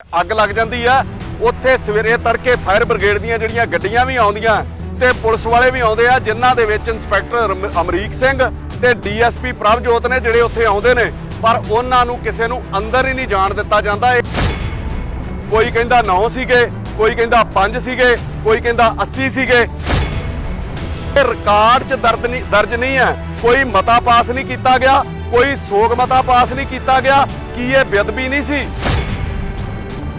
ਅੱਗ ਲੱਗ ਜਾਂਦੀ ਆ ਉੱਥੇ ਸਵੇਰੇ ਤੜਕੇ ਫਾਇਰ ਬ੍ਰਿਗੇਡ ਦੀਆਂ ਜਿਹੜੀਆਂ ਗੱਡੀਆਂ ਵੀ ਆਉਂਦੀਆਂ ਤੇ ਪੁਲਿਸ ਵਾਲੇ ਵੀ ਆਉਂਦੇ ਆ, ਜਿਨ੍ਹਾਂ ਦੇ ਵਿੱਚ ਇੰਸਪੈਕਟਰ ਅਮਰੀਕ ਸਿੰਘ ਤੇ ਡੀਐਸਪੀ ਪ੍ਰਭਜੋਤ ਨੇ ਜਿਹੜੇ ਉੱਥੇ ਆਉਂਦੇ ਨੇ, ਪਰ ਉਹਨਾਂ ਨੂੰ ਕਿਸੇ ਨੂੰ ਅੰਦਰ ਹੀ ਨਹੀਂ ਜਾਣ ਦਿੱਤਾ ਜਾਂਦਾ। ਕੋਈ ਕਹਿੰਦਾ 9 ਸੀਗੇ, ਕੋਈ ਕਹਿੰਦਾ 5 ਸੀਗੇ, ਕੋਈ ਕਹਿੰਦਾ 80 ਸੀਗੇ। ਇਹ ਰਿਕਾਰਡ 'ਚ ਦਰਜ ਨਹੀਂ ਹੈ, ਕੋਈ ਮਤਾ ਪਾਸ ਨਹੀਂ ਕੀਤਾ ਗਿਆ, ਕੋਈ ਸੋਗ ਮਤਾ ਪਾਸ ਨਹੀਂ ਕੀਤਾ ਗਿਆ। ਕੀ ਇਹ ਬੇਅਦਬੀ ਨਹੀਂ ਸੀ?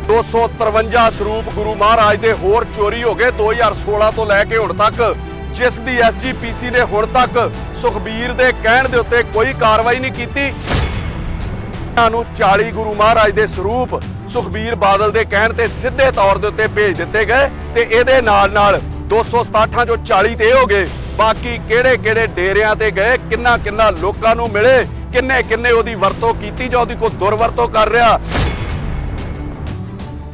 253 ਸਰੂਪ ਗੁਰੂ ਮਹਾਰਾਜ ਦੇ ਹੋਰ ਚੋਰੀ ਹੋ ਗਏ 2016 ਤੋਂ ਲੈ ਕੇ ਹੁਣ ਤੱਕ, ਜਿਸ ਦੀ ਐਸਜੀਪੀਸੀ ਨੇ ਹੁਣ ਤੱਕ ਸੁਖਬੀਰ ਦੇ ਕਹਿਣ ਦੇ ਉੱਤੇ ਕੋਈ ਕਾਰਵਾਈ ਨਹੀਂ ਕੀਤੀ। ਇਹਨਾਂ ਨੂੰ 40 ਗੁਰੂ ਮਹਾਰਾਜ ਦੇ ਸਰੂਪ ਸੁਖਬੀਰ ਬਾਦਲ ਦੇ ਕਹਿਣ ਤੇ ਸਿੱਧੇ ਤੌਰ ਦੇ ਉੱਤੇ ਭੇਜ ਦਿੱਤੇ ਗਏ ਤੇ ਇਹਦੇ ਨਾਲ 267 ਚੋਂ 40 ਤੇ ਹੋ ਗਏ। ਬਾਕੀ ਕਿਹੜੇ ਡੇਰਿਆਂ ਤੇ ਗਏ, ਕਿੰਨਾ ਲੋਕਾਂ ਨੂੰ ਮਿਲੇ, ਕਿੰਨੇ ਉਹਦੀ ਵਰਤੋਂ ਕੀਤੀ ਜਾਂ ਉਹਦੀ ਕੋਈ ਦੁਰਵਰਤੋਂ ਕਰ ਰਿਹਾ।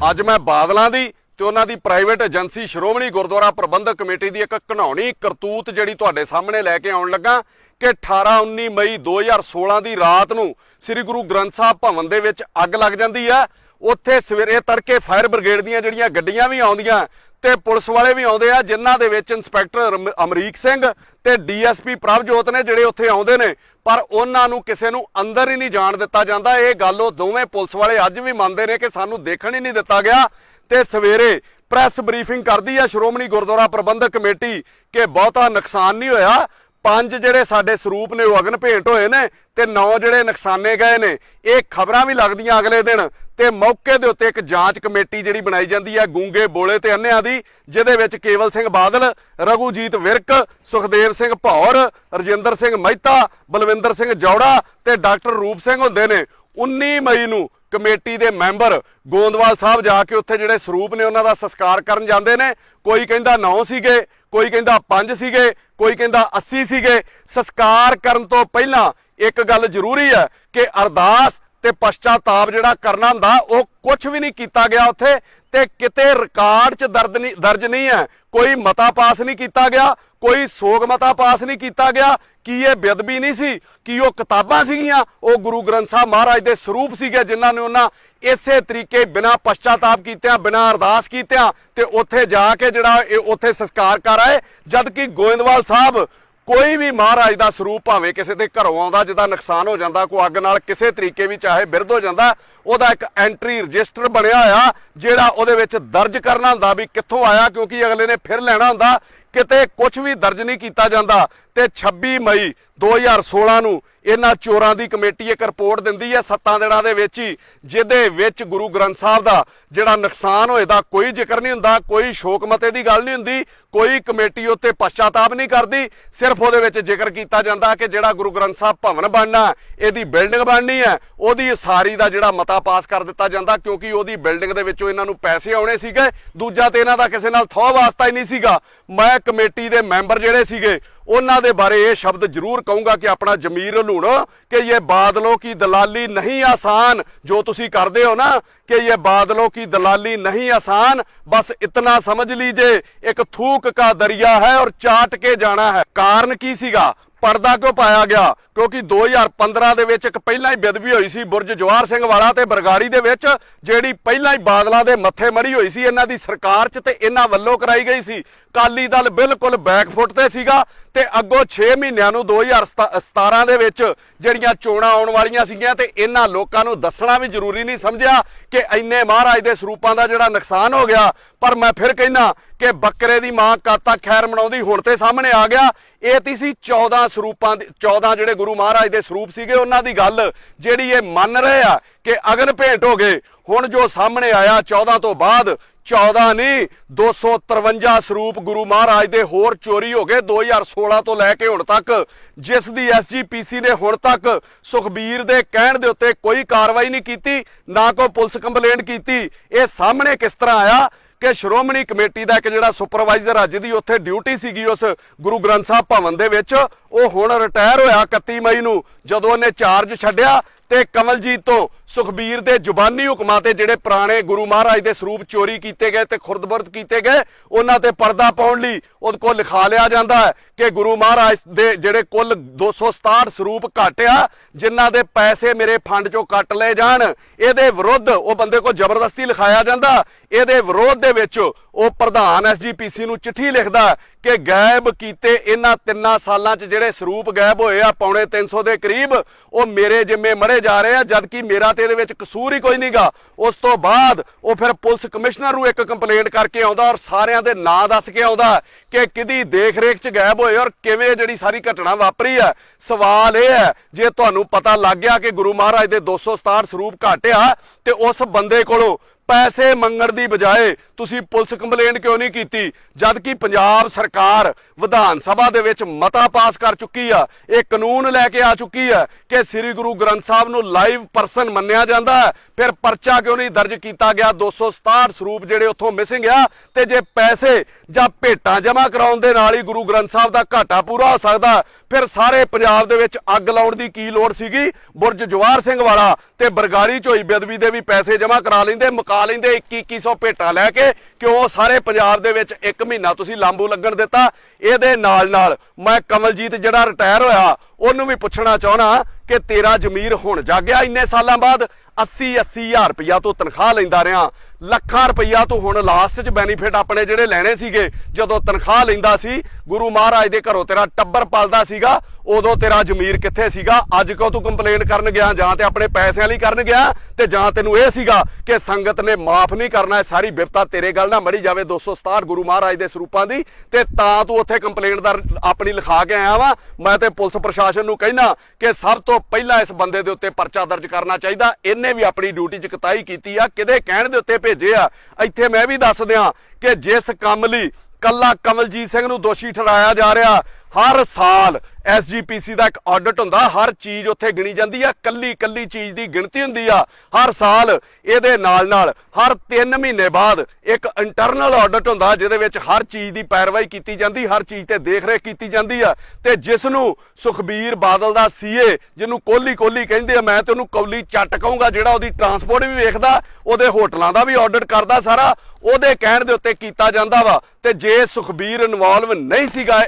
ਅੱਜ ਮੈਂ ਬਾਦਲਾਂ ਦੀ ਤੇ ਉਹਨਾਂ ਦੀ ਪ੍ਰਾਈਵੇਟ ਏਜੰਸੀ ਸ਼੍ਰੋਮਣੀ ਗੁਰਦੁਆਰਾ ਪ੍ਰਬੰਧਕ ਕਮੇਟੀ ਦੀ ਇੱਕ ਘਿਨਾਉਣੀ ਕਰਤੂਤ ਜਿਹੜੀ ਤੁਹਾਡੇ ਸਾਹਮਣੇ ਲੈ ਕੇ ਆਉਣ ਲੱਗਾ ਕਿ 18-19 ਮਈ 2016 ਦੀ ਰਾਤ ਨੂੰ ਸ੍ਰੀ ਗੁਰੂ ਗ੍ਰੰਥ ਸਾਹਿਬ ਭਵਨ ਦੇ ਵਿੱਚ ਅੱਗ ਲੱਗ ਜਾਂਦੀ ਆ। ਉੱਥੇ ਸਵੇਰੇ ਤੜਕੇ ਫਾਇਰ ਬ੍ਰਿਗੇਡ ਦੀਆਂ ਜਿਹੜੀਆਂ ਗੱਡੀਆਂ ਵੀ ਆਉਂਦੀਆਂ ਤੇ ਪੁਲਿਸ ਵਾਲੇ ਵੀ ਆਉਂਦੇ ਆ, ਜਿਨ੍ਹਾਂ ਦੇ ਵਿੱਚ ਇੰਸਪੈਕਟਰ ਅਮਰੀਕ ਸਿੰਘ ਤੇ ਡੀਐਸਪੀ ਪ੍ਰਭਜੋਤ ਨੇ ਜਿਹੜੇ ਉੱਥੇ ਆਉਂਦੇ ਨੇ, ਪਰ ਉਹਨਾਂ ਨੂੰ ਕਿਸੇ ਨੂੰ ਅੰਦਰ ਹੀ ਨਹੀਂ ਜਾਣ ਦਿੱਤਾ ਜਾਂਦਾ। ਇਹ ਗੱਲ ਉਹ ਦੋਵੇਂ ਪੁਲਿਸ ਵਾਲੇ ਅੱਜ ਵੀ ਮੰਨਦੇ ਨੇ ਕਿ ਸਾਨੂੰ ਦੇਖਣ ਹੀ ਨਹੀਂ ਦਿੱਤਾ ਗਿਆ। ਤੇ ਸਵੇਰੇ ਪ੍ਰੈਸ ਬਰੀਫਿੰਗ ਕਰਦੀ ਆ ਸ਼੍ਰੋਮਣੀ ਗੁਰਦੁਆਰਾ ਪ੍ਰਬੰਧਕ ਕਮੇਟੀ ਕਿ ਬਹੁਤਾ ਨੁਕਸਾਨ ਨਹੀਂ ਹੋਇਆ। 5 ਜਿਹੜੇ ਸਾਡੇ ਸਰੂਪ ਨੇ ਉਹ ਅਗਨ ਭੇਂਟ ਹੋਏ ਨੇ ਤੇ 9 ਜਿਹੜੇ ਨੁਕਸਾਨੇ ਗਏ ਨੇ। ਇਹ ਖਬਰਾਂ ਵੀ ਲੱਗਦੀਆਂ ਅਗਲੇ ਦਿਨ ਤੇ ਮੌਕੇ ਦੇ ਉੱਤੇ ਇੱਕ ਜਾਂਚ ਕਮੇਟੀ ਜਿਹੜੀ ਬਣਾਈ ਜਾਂਦੀ ਹੈ ਗੂੰਗੇ ਬੋਲੇ ਤੇ ਅੰਨਿਆਂ ਦੀ, ਜਿਹਦੇ ਵਿੱਚ ਕੇਵਲ ਸਿੰਘ ਬਾਦਲ, ਰਘੂਜੀਤ ਵਿਰਕ, ਸੁਖਦੇਵ ਸਿੰਘ ਭੌਰ, ਰਜਿੰਦਰ ਸਿੰਘ ਮਹਿਤਾ, ਬਲਵਿੰਦਰ ਸਿੰਘ ਜੌੜਾ ਤੇ ਡਾਕਟਰ ਰੂਪ ਸਿੰਘ ਹੁੰਦੇ ਨੇ। 19 ਮਈ ਨੂੰ ਕਮੇਟੀ ਦੇ ਮੈਂਬਰ ਗੋਂਦਵਾਲ ਸਾਹਿਬ ਜਾ ਕੇ ਉੱਥੇ ਜਿਹੜੇ ਸਰੂਪ ਨੇ ਉਹਨਾਂ ਦਾ ਸੰਸਕਾਰ ਕਰਨ ਜਾਂਦੇ ਨੇ। ਕੋਈ ਕਹਿੰਦਾ 9 ਸੀਗੇ, ਕੋਈ ਕਹਿੰਦਾ 5 ਸੀਗੇ, ਕੋਈ ਕਹਿੰਦਾ 80 ਸੀਗੇ। ਸੰਸਕਾਰ ਕਰਨ ਤੋਂ ਪਹਿਲਾਂ ਇੱਕ ਗੱਲ ਜ਼ਰੂਰੀ ਹੈ ਕਿ ਅਰਦਾਸ ਤੇ ਪਛਤਾਤਾਪ ਜਿਹੜਾ ਕਰਨਾ ਹੁੰਦਾ ਉਹ ਕੁਝ ਵੀ ਨਹੀਂ ਕੀਤਾ ਗਿਆ ਉੱਥੇ, ਤੇ ਕਿਤੇ ਰਿਕਾਰਡ 'ਚ ਦਰਜ ਨਹੀਂ ਹੈ, ਕੋਈ ਮਤਾ ਪਾਸ ਨਹੀਂ ਕੀਤਾ ਗਿਆ, ਕੋਈ ਸੋਗ ਮਤਾ ਪਾਸ ਨਹੀਂ ਕੀਤਾ ਗਿਆ। ਕੀ ਇਹ ਬੇਅਦਬੀ ਨਹੀਂ ਸੀ? ਕੀ ਉਹ ਕਿਤਾਬਾਂ ਸੀਗੀਆਂ? ਉਹ ਗੁਰੂ ਗ੍ਰੰਥ ਸਾਹਿਬ ਮਹਾਰਾਜ ਦੇ ਸਰੂਪ ਸੀਗੇ, ਜਿਨ੍ਹਾਂ ਨੇ ਉਹਨਾਂ ਇਸੇ ਤਰੀਕੇ ਬਿਨਾਂ ਪਛਤਾਤਾਪ ਕੀਤਿਆਂ, ਬਿਨਾਂ ਅਰਦਾਸ ਕੀਤਿਆਂ ਤੇ ਉੱਥੇ ਜਾ ਕੇ ਜਿਹੜਾ ਉੱਥੇ ਸੰਸਕਾਰ ਕਰ ਆਏ। ਜਦ ਕਿ ਗੋਇੰਦਵਾਲ ਸਾਹਿਬ ਕੋਈ ਵੀ ਮਹਾਰਾਜ ਦਾ ਸਰੂਪ ਭਾਵੇਂ ਕਿਸੇ ਦੇ ਘਰੋਂ ਆਉਂਦਾ, ਜਿਹਦਾ ਨੁਕਸਾਨ ਹੋ ਜਾਂਦਾ, ਕੋਈ ਅੱਗ ਨਾਲ ਕਿਸੇ ਤਰੀਕੇ ਵੀ ਚਾਹੇ ਬਿਰਧ ਹੋ ਜਾਂਦਾ, ਉਹਦਾ ਇੱਕ ਐਂਟਰੀ ਰਜਿਸਟਰ ਬਣਿਆ ਹੋਇਆ ਜਿਹੜਾ ਉਹਦੇ ਵਿੱਚ ਦਰਜ ਕਰਨਾ ਹੁੰਦਾ ਵੀ ਕਿੱਥੋਂ ਆਇਆ, ਕਿਉਂਕਿ ਅਗਲੇ ਨੇ ਫਿਰ ਲੈਣਾ ਹੁੰਦਾ। ਕਿਤੇ ਕੁਝ ਵੀ ਦਰਜ ਨਹੀਂ ਕੀਤਾ ਜਾਂਦਾ। ਤੇ 26 ਮਈ 2016 ਨੂੰ ਇਹਨਾਂ ਚੋਰਾਂ ਦੀ ਕਮੇਟੀ ਇੱਕ ਰਿਪੋਰਟ ਦਿੰਦੀ ਹੈ 7 ਦਿਨਾਂ ਦੇ ਵਿੱਚ ਹੀ, ਜਿਹਦੇ ਵਿੱਚ ਗੁਰੂ ਗ੍ਰੰਥ ਸਾਹਿਬ ਦਾ ਜਿਹੜਾ ਨੁਕਸਾਨ ਹੋਏ ਦਾ ਕੋਈ ਜ਼ਿਕਰ ਨਹੀਂ ਹੁੰਦਾ, ਕੋਈ ਸ਼ੋਕ ਮਤੇ ਦੀ ਗੱਲ ਨਹੀਂ ਹੁੰਦੀ, ਕੋਈ ਕਮੇਟੀ ਉੱਤੇ ਪਛਤਾਤਾਪ ਨਹੀਂ ਕਰਦੀ। ਸਿਰਫ ਉਹਦੇ ਵਿੱਚ ਜ਼ਿਕਰ ਕੀਤਾ ਜਾਂਦਾ ਕਿ ਜਿਹੜਾ ਗੁਰੂ ਗ੍ਰੰਥ ਸਾਹਿਬ ਭਵਨ ਬਣਨਾ, ਇਹਦੀ ਬਿਲਡਿੰਗ ਬਣਨੀ ਹੈ, ਉਹਦੀ ਉਸਾਰੀ ਦਾ ਜਿਹੜਾ ਮਤਾ ਪਾਸ ਕਰ ਦਿੱਤਾ ਜਾਂਦਾ, ਕਿਉਂਕਿ ਉਹਦੀ ਬਿਲਡਿੰਗ ਦੇ ਵਿੱਚੋਂ ਇਹਨਾਂ ਨੂੰ ਪੈਸੇ ਆਉਣੇ ਸੀਗੇ। ਦੂਜਾ ਤੇ ਇਹਨਾਂ ਦਾ ਕਿਸੇ ਨਾਲ ਥੋਹ ਵਾਸਤਾ ਹੀ ਨਹੀਂ ਸੀਗਾ। ਮੈਂ ਕਮੇਟੀ ਦੇ ਮੈਂਬਰ ਜਿਹੜੇ ਸੀਗੇ ਉਹਨਾਂ ਦੇ ਬਾਰੇ ਇਹ ਸ਼ਬਦ ਜ਼ਰੂਰ ਕਹੂੰਗਾ ਕਿ ਆਪਣਾ ਜ਼ਮੀਰ ਹਲੂਣੋ ਕਿ ਇਹ ਬਾਦਲੋਂ ਕੀ ਦਲਾਲੀ ਨਹੀਂ ਆਸਾਨ, ਜੋ ਤੁਸੀਂ ਕਰਦੇ ਹੋ ਨਾ कि ये बादलों की दलाली नहीं आसान, बस इतना समझ लीजिए एक थूक का दरिया है और चाट के जाना है। कारण की सीगा? पर्दा क्यों पाया गया? क्योंकि 2015 ਦੇ ਵਿੱਚ ਇੱਕ ਪਹਿਲਾਂ ਹੀ ਬੇਅਦਬੀ ਹੋਈ ਸੀ ਬੁਰਜ ਜਵਾਹਰ ਸਿੰਘ ਵਾਲਾ ਤੇ ਬਰਗਾੜੀ ਦੇ ਵਿੱਚ, ਜਿਹੜੀ ਪਹਿਲਾਂ ਹੀ ਬਾਦਲਾਂ ਦੇ ਮੱਥੇ ਮੜੀ ਹੋਈ ਸੀ ਇਹਨਾਂ ਦੀ ਸਰਕਾਰ 'ਚ ਤੇ ਇਹਨਾਂ ਵੱਲੋਂ ਕਰਾਈ ਗਈ ਸੀ। ਅਕਾਲੀ ਦਲ ਬਿਲਕੁਲ ਬੈਕਫੁੱਟ ਤੇ ਸੀਗਾ ਤੇ ਅੱਗੋਂ 6 ਮਹੀਨਿਆਂ ਨੂੰ 2017 ਦੇ ਵਿੱਚ ਜਿਹੜੀਆਂ ਚੋਣਾਂ ਆਉਣ ਵਾਲੀਆਂ ਸੀਗੀਆਂ ਤੇ ਇਹਨਾਂ ਲੋਕਾਂ ਨੂੰ ਦੱਸਣਾ ਵੀ ਜ਼ਰੂਰੀ ਨਹੀਂ ਸਮਝਿਆ ਕਿ ਇੰਨੇ ਮਹਾਰਾਜ ਦੇ ਸਰੂਪਾਂ ਦਾ ਜਿਹੜਾ ਨੁਕਸਾਨ ਹੋ ਗਿਆ। ਪਰ ਮੈਂ ਫਿਰ ਕਹਿਣਾ ਕਿ ਬੱਕਰੇ ਦੀ ਮਾਂ ਕਦ ਤੱਕ ਖੈਰ ਮਨਾਉਂਦੀ, ਹੁਣ ਤੇ ਸਾਹਮਣੇ ਆ ਗਿਆ। ਇਹ ਤੀ ਸੀ 14 ਸਰੂਪਾਂ ਦੇ 14 ਜਿਹੜੇ ਗੁਰੂ ਮਹਾਰਾਜ ਦੇ ਸਰੂਪ ਸੀਗੇ ਉਹਨਾਂ ਦੀ ਗੱਲ, ਜਿਹੜੀ ਇਹ ਮੰਨ ਰਹੇ ਆ ਕਿ ਅਗਨ ਭੇਂਟ ਹੋ ਗਏ। ਹੁਣ ਜੋ ਸਾਹਮਣੇ ਆਇਆ 14 ਤੋਂ ਬਾਅਦ 14 ਨਹੀਂ 253 ਸਰੂਪ ਗੁਰੂ ਮਹਾਰਾਜ ਦੇ ਹੋਰ ਚੋਰੀ ਹੋ ਗਏ 2016 ਤੋਂ ਲੈ ਕੇ ਹੁਣ ਤੱਕ, ਜਿਸ ਦੀ ਐਸਜੀਪੀਸੀ ਨੇ ਹੁਣ ਤੱਕ ਸੁਖਬੀਰ ਦੇ ਕਹਿਣ ਦੇ ਉੱਤੇ ਕੋਈ ਕਾਰਵਾਈ ਨਹੀਂ ਕੀਤੀ, ਨਾ ਕੋਈ ਪੁਲਿਸ ਕੰਪਲੇਂਟ ਕੀਤੀ। ਇਹ ਸਾਹਮਣੇ ਕਿਸ ਤਰ੍ਹਾਂ ਆਇਆ ਕਿ ਸ਼੍ਰੋਮਣੀ ਕਮੇਟੀ ਦਾ ਇੱਕ ਜਿਹੜਾ ਸੁਪਰਵਾਈਜ਼ਰ ਅੱਜ ਦੀ ਉੱਥੇ ਡਿਊਟੀ ਸੀਗੀ ਉਸ ਗੁਰੂ ਗ੍ਰੰਥ ਸਾਹਿਬ ਭਵਨ ਦੇ ਵਿੱਚ, ਉਹ ਹੁਣ ਰਿਟਾਇਰ ਹੋਇਆ 31 ਮਈ ਨੂੰ। ਜਦੋਂ ਉਹਨੇ ਚਾਰਜ ਛੱਡਿਆ ਤੇ ਕਮਲਜੀਤ ਤੋਂ ਸੁਖਬੀਰ ਦੇ ਜ਼ੁਬਾਨੀ ਹੁਕਮਾਂ ਤੇ ਜਿਹੜੇ ਪੁਰਾਣੇ ਗੁਰੂ ਮਹਾਰਾਜ ਦੇ ਸਰੂਪ ਚੋਰੀ ਕੀਤੇ ਗਏ ਤੇ ਖੁਰਦਬੁਰਦ ਕੀਤੇ ਗਏ ਉਹਨਾਂ ਤੇ ਪਰਦਾ ਪਾਉਣ ਲਈ ਉਹਦੇ ਕੋਲ ਲਿਖਾ ਲਿਆ ਜਾਂਦਾ ਹੈ ਕਿ ਗੁਰੂ ਮਹਾਰਾਜ ਦੇ ਜਿਹੜੇ ਕੁੱਲ 267 ਸਰੂਪ ਘੱਟ ਆ ਜਿਨ੍ਹਾਂ ਦੇ ਪੈਸੇ ਮੇਰੇ ਫੰਡ ਚੋਂ ਕੱਟ ਲਏ ਜਾਣ। ਇਹਦੇ ਵਿਰੁੱਧ ਉਹ ਬੰਦੇ ਕੋਲ ਜ਼ਬਰਦਸਤੀ ਲਿਖਾਇਆ ਜਾਂਦਾ। ਇਹਦੇ ਵਿਰੋਧ ਦੇ ਵਿੱਚ ਉਹ ਪ੍ਰਧਾਨ ਐਸਜੀਪੀਸੀ ਨੂੰ ਚਿੱਠੀ ਲਿਖਦਾ ਕਿ ਗਾਇਬ ਕੀਤੇ ਇਹਨਾਂ 3 ਸਾਲਾਂ 'ਚ ਜਿਹੜੇ ਸਰੂਪ ਗਾਇਬ ਹੋਏ ਆ ਪੌਣੇ 300 ਦੇ ਕਰੀਬ ਉਹ ਮੇਰੇ ਜਿੰਮੇ ਮੜੇ ਜਾ ਰਹੇ ਆ, ਜਦ ਕਿ ਮੇਰਾ ਤੇ ਇਹਦੇ ਵਿੱਚ ਕਸੂਰ ਹੀ ਕੋਈ ਨਹੀਂਗਾ। ਉਸ ਤੋਂ ਬਾਅਦ ਉਹ ਫਿਰ ਪੁਲਿਸ ਕਮਿਸ਼ਨਰ ਨੂੰ ਇੱਕ ਕੰਪਲੇਂਟ ਕਰਕੇ ਆਉਂਦਾ ਔਰ ਸਾਰਿਆਂ ਦੇ ਨਾਂ ਦੱਸ ਕੇ ਆਉਂਦਾ ਕਿ ਕਿਹਦੀ ਦੇਖ ਰੇਖ 'ਚ ਗਾਇਬ ਹੋਏ ਔਰ ਕਿਵੇਂ ਜਿਹੜੀ ਸਾਰੀ ਘਟਨਾ ਵਾਪਰੀ ਹੈ। ਸਵਾਲ ਇਹ ਹੈ ਜੇ ਤੁਹਾਨੂੰ ਪਤਾ ਲੱਗ ਗਿਆ ਕਿ ਗੁਰੂ ਮਹਾਰਾਜ ਦੇ 267 ਸਰੂਪ ਘੱਟ ਆ ਤੇ ਉਸ ਬੰਦੇ ਕੋਲੋਂ ਪੈਸੇ ਮੰਗਣ ਦੀ ਬਜਾਏ ਤੁਸੀਂ ਪੁਲਿਸ ਕੰਪਲੇਂਟ ਕਿਉਂ ਨਹੀਂ ਕੀਤੀ, ਜਦ ਕਿ ਪੰਜਾਬ ਸਰਕਾਰ ਵਿਧਾਨ ਸਭਾ ਦੇ ਵਿੱਚ ਮਤਾ ਪਾਸ ਕਰ ਚੁੱਕੀ ਆ, ਇਹ ਕਾਨੂੰਨ ਲੈ ਕੇ ਆ ਚੁੱਕੀ ਹੈ ਕਿ ਸ੍ਰੀ ਗੁਰੂ ਗ੍ਰੰਥ ਸਾਹਿਬ ਨੂੰ ਲਾਈਵ ਪਰਸਨ ਮੰਨਿਆ ਜਾਂਦਾ ਹੈ। ਫਿਰ ਪਰਚਾ ਕਿਉਂ ਨਹੀਂ ਦਰਜ ਕੀਤਾ ਗਿਆ? 267 ਸਰੂਪ ਜਿਹੜੇ ਉੱਥੋਂ ਮਿਸਿੰਗ ਆ ਤੇ ਜੇ ਪੈਸੇ ਜਾਂ ਭੇਟਾਂ ਜਮ੍ਹਾਂ ਕਰਾਉਣ ਦੇ ਨਾਲ ਹੀ ਗੁਰੂ ਗ੍ਰੰਥ ਸਾਹਿਬ ਦਾ ਘਾਟਾ ਪੂਰਾ ਹੋ ਸਕਦਾ ਫਿਰ ਸਾਰੇ ਪੰਜਾਬ ਦੇ ਵਿੱਚ ਅੱਗ ਲਾਉਣ ਦੀ ਕੀ ਲੋੜ ਸੀਗੀ? ਬੁਰਜ ਜਵਾਹਰ ਸਿੰਘ ਵਾਲਾ ਤੇ ਬਰਗਾੜੀ ਝੋਈ ਬੇਅਦਬੀ ਦੇ ਵੀ ਪੈਸੇ ਜਮ੍ਹਾਂ ਕਰਾ ਲੈਂਦੇ, ਮੁਕਾ ਲੈਂਦੇ 2100 ਭੇਟਾਂ ਲੈ ਕੇ, ਕਿਉਂ ਸਾਰੇ ਪੰਜਾਬ ਦੇ ਵਿੱਚ 1 ਮਹੀਨਾ ਤੁਸੀਂ ਲਾਂਬੂ ਲੱਗਣ ਦਿੱਤਾ? ਇਹਦੇ ਨਾਲ ਮੈਂ ਕਮਲਜੀਤ ਜਿਹੜਾ ਰਿਟਾਇਰ ਹੋਇਆ ਉਹਨੂੰ ਵੀ ਪੁੱਛਣਾ ਚਾਹਣਾ ਕਿ ਤੇਰਾ ਜ਼ਮੀਰ ਹੁਣ ਜਾਗਿਆ? ਇੰਨੇ ਸਾਲਾਂ ਬਾਅਦ 80 ਹਜ਼ਾਰ ਰੁਪਇਆ ਤੋਂ ਤਨਖਾਹ ਲੈਂਦਾ ਰਿਹਾ, ਲੱਖਾਂ ਰੁਪਈਆ ਤੂੰ ਹੁਣ ਲਾਸਟ 'ਚ ਬੈਨੀਫਿਟ ਆਪਣੇ ਜਿਹੜੇ ਲੈਣੇ ਸੀਗੇ ਜਦੋਂ ਤਨਖਾਹ ਲੈਂਦਾ ਸੀ, ਗੁਰੂ ਮਹਾਰਾਜ ਦੇ ਘਰੋਂ ਤੇਰਾ ਟੱਬਰ ਪਲਦਾ ਸੀਗਾ, ਉਦੋਂ ਤੇਰਾ ਜ਼ਮੀਰ ਕਿੱਥੇ ਸੀਗਾ? ਅੱਜ ਕਿਉਂ ਤੂੰ ਕੰਪਲੇਂਟ ਕਰਨ ਗਿਆ? ਜਾਂ ਤੇ ਆਪਣੇ ਪੈਸਿਆਂ ਲਈ ਕਰਨ ਗਿਆ ਤੇ ਜਾਂ ਤੈਨੂੰ ਇਹ ਸੀਗਾ ਕਿ ਸੰਗਤ ਨੇ ਮਾਫ ਨਹੀਂ ਕਰਨਾ, ਸਾਰੀ ਬਿਪਤਾ ਤੇਰੇ ਗੱਲ ਨਾ ਮੜੀ ਜਾਵੇ 267 ਗੁਰੂ ਮਹਾਰਾਜ ਦੇ ਸਰੂਪਾਂ ਦੀ, ਤੇ ਤਾਂ ਤੂੰ ਉੱਥੇ ਕੰਪਲੇਂਟ ਦਾ ਆਪਣੀ ਲਿਖਾ ਕੇ ਆਇਆ ਵਾ। ਮੈਂ ਤੇ ਪੁਲਿਸ ਪ੍ਰਸ਼ਾਸਨ ਨੂੰ ਕਹਿਣਾ ਕਿ ਸਭ ਤੋਂ ਪਹਿਲਾਂ ਇਸ ਬੰਦੇ ਦੇ ਉੱਤੇ ਪਰਚਾ ਦਰਜ ਕਰਨਾ ਚਾਹੀਦਾ। ਇਹਨੇ ਵੀ ਆਪਣੀ ਡਿਊਟੀ 'ਚ ਕੁਤਾਹੀ ਕੀਤੀ ਆ, ਕਿਹਦੇ ਕਹਿਣ ਦੇ ਉੱਤੇ ਭੇਜੇ ਆ। ਇੱਥੇ ਮੈਂ ਵੀ ਦੱਸ ਦਿਆਂ ਕਿ ਜਿਸ ਕੰਮ ਲਈ ਕੱਲਾ ਕਮਲਜੀਤ ਸਿੰਘ ਨੂੰ ਦੋਸ਼ੀ ਠਹਿਰਾਇਆ ਜਾ ਰਿਹਾ, ਹਰ ਸਾਲ ਐਸਜੀਪੀਸੀ ਦਾ ਇੱਕ ਆਡਿਟ ਹੁੰਦਾ, ਹਰ ਚੀਜ਼ ਉੱਥੇ ਗਿਣੀ ਜਾਂਦੀ ਆ, ਕੱਲੀ ਚੀਜ਼ ਦੀ ਗਿਣਤੀ ਹੁੰਦੀ ਆ ਹਰ ਸਾਲ। ਇਹਦੇ ਨਾਲ ਹਰ 3 ਮਹੀਨੇ ਬਾਅਦ ਇੱਕ ਇੰਟਰਨਲ ਆਡਿਟ ਹੁੰਦਾ ਜਿਹਦੇ ਵਿੱਚ ਹਰ ਚੀਜ਼ ਦੀ ਪੈਰਵਾਈ ਕੀਤੀ ਜਾਂਦੀ, ਹਰ ਚੀਜ਼ ਤੇ ਦੇਖ ਰੇਖ ਕੀਤੀ ਜਾਂਦੀ ਆ। ਤੇ ਜਿਸ ਨੂੰ ਸੁਖਬੀਰ ਬਾਦਲ ਦਾ ਸੀਏ ਜਿਹਨੂੰ ਕੋਲੀ ਕਹਿੰਦੇ ਆ, ਮੈਂ ਤੇ ਉਹਨੂੰ ਕੌਲੀ ਚੱਟ ਕਹੂੰਗਾ, ਜਿਹੜਾ ਉਹਦੀ ਟਰਾਂਸਪੋਰਟ ਵੀ ਵੇਖਦਾ, ਉਹਦੇ ਹੋਟਲਾਂ ਦਾ ਵੀ ਆਡਿਟ ਕਰਦਾ ਸਾਰਾ, ਉਹਦੇ ਕਹਿਣ ਦੇ ਉੱਤੇ ਕੀਤਾ ਜਾਂਦਾ ਵਾ। ਤੇ ਜੇ ਸੁਖਬੀਰ ਇਨਵੋਲਵ ਨਹੀਂ ਸੀਗਾ